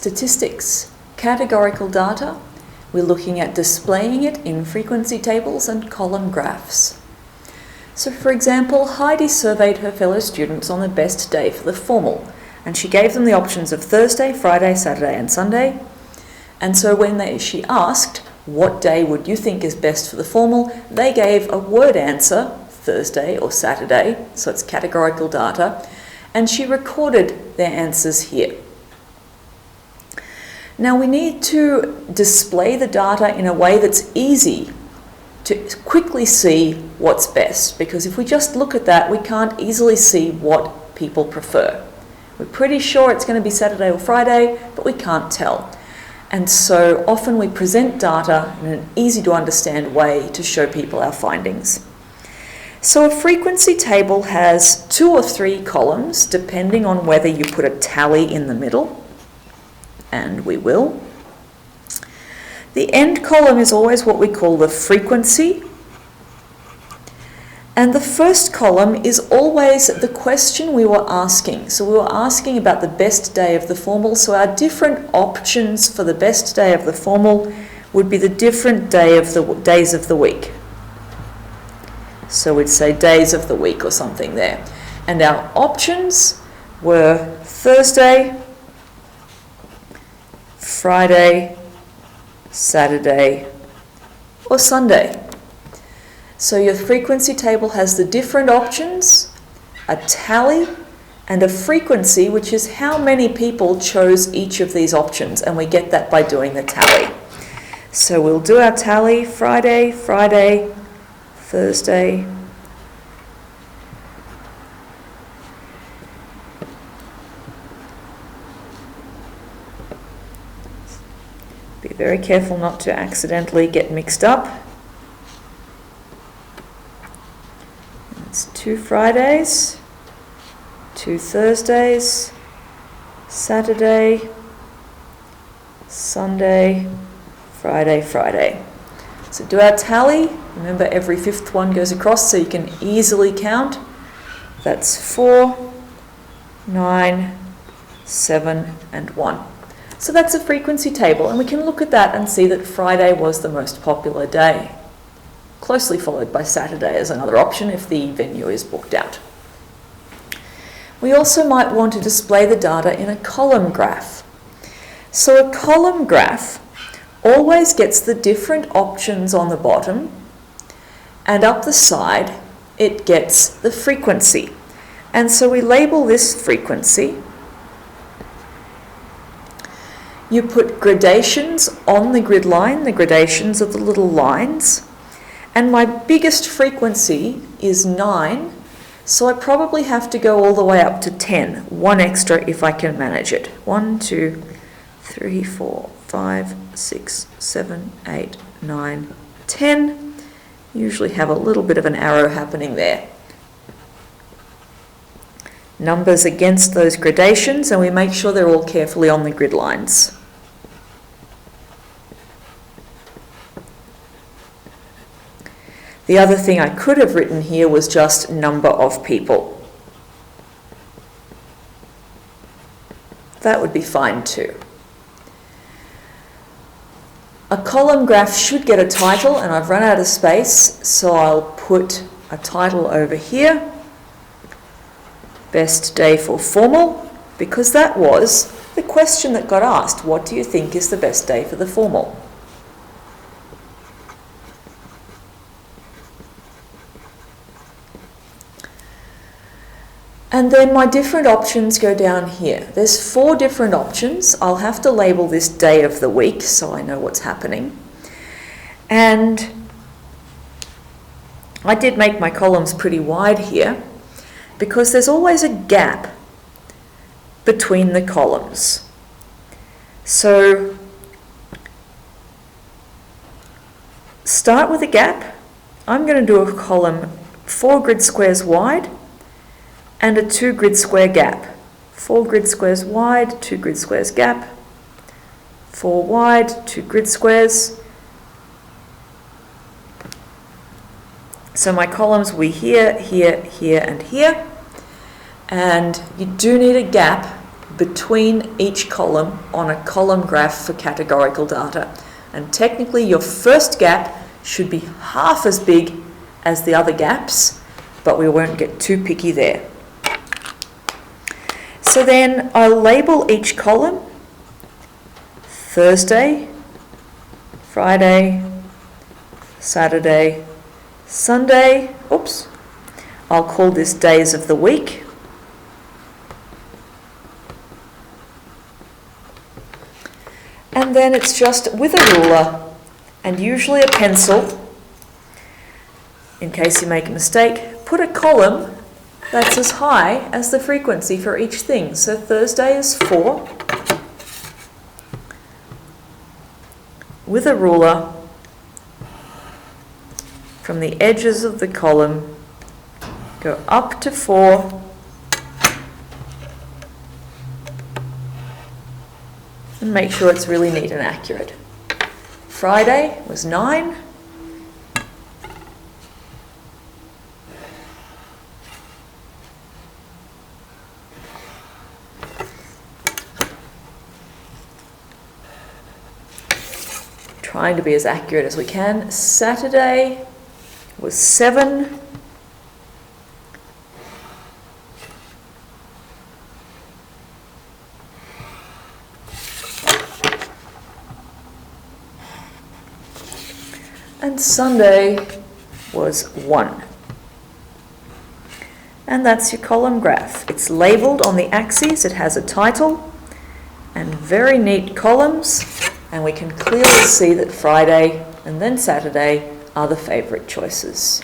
Statistics, categorical data. We're looking at displaying it in frequency tables and column graphs. So for example, Heidi surveyed her fellow students on the best day for the formal, and she gave them the options of Thursday, Friday, Saturday and Sunday. And so when she asked, what day would you think is best for the formal, they gave a word answer, Thursday or Saturday, so it's categorical data, and she recorded their answers here. Now we need to display the data in a way that's easy to quickly see what's best, because if we just look at that, we can't easily see what people prefer. We're pretty sure it's going to be Saturday or Friday, but we can't tell. And so often we present data in an easy to understand way to show people our findings. So a frequency table has 2 or 3 columns, depending on whether you put a tally in the middle, and we will. The end column is always what we call the frequency, and the first column is always the question we were asking. So we were asking about the best day of the formal, so our different options for the best day of the formal would be the different days of the week. So we'd say days of the week or something there. And our options were Thursday, Friday, Saturday, or Sunday. So your frequency table has the different options, a tally, and a frequency, which is how many people chose each of these options, and we get that by doing the tally. So we'll do our tally: Friday, Friday, Thursday, be very careful not to accidentally get mixed up. It's 2 Fridays, 2 Thursdays, Saturday, Sunday, Friday, Friday. So do our tally. Remember, every 5th one goes across so you can easily count. That's 4, 9, 7, and 1. So that's a frequency table, and we can look at that and see that Friday was the most popular day, closely followed by Saturday as another option if the venue is booked out. We also might want to display the data in a column graph. So a column graph always gets the different options on the bottom, and up the side it gets the frequency. And so we label this frequency. You put gradations on the grid line. The gradations are the little lines. And my biggest frequency is 9, so I probably have to go all the way up to 10, 1 extra if I can manage it. 1, 2, 3, 4, 5, 6, 7, 8, 9, 10. Usually have a little bit of an arrow happening there. Numbers against those gradations, and we make sure they're all carefully on the grid lines. The other thing I could have written here was just number of people. That would be fine too. A column graph should get a title, and I've run out of space, so I'll put a title over here. Best day for formal, because that was the question that got asked. What do you think is the best day for the formal? And then my different options go down here. There's 4 different options. I'll have to label this day of the week so I know what's happening. And I did make my columns pretty wide here because there's always a gap between the columns. So start with a gap. I'm going to do a column 4 grid squares wide and a 2 grid square gap. 4 grid squares wide, 2 grid squares gap, 4 wide, 2 grid squares. So my columns will be here, here, here, and here. And you do need a gap between each column on a column graph for categorical data. And technically your first gap should be half as big as the other gaps, but we won't get too picky there. So then I'll label each column Thursday, Friday, Saturday, Sunday. Oops. I'll call this days of the week. And then it's just with a ruler and usually a pencil, in case you make a mistake, put a column that's as high as the frequency for each thing. So Thursday is 4. With a ruler, from the edges of the column, go up to 4, and make sure it's really neat and accurate. Friday was 9. Trying to be as accurate as we can. Saturday was 7. And Sunday was 1. And that's your column graph. It's labelled on the axes, it has a title, and very neat columns, and we can clearly see that Friday and then Saturday are the favourite choices.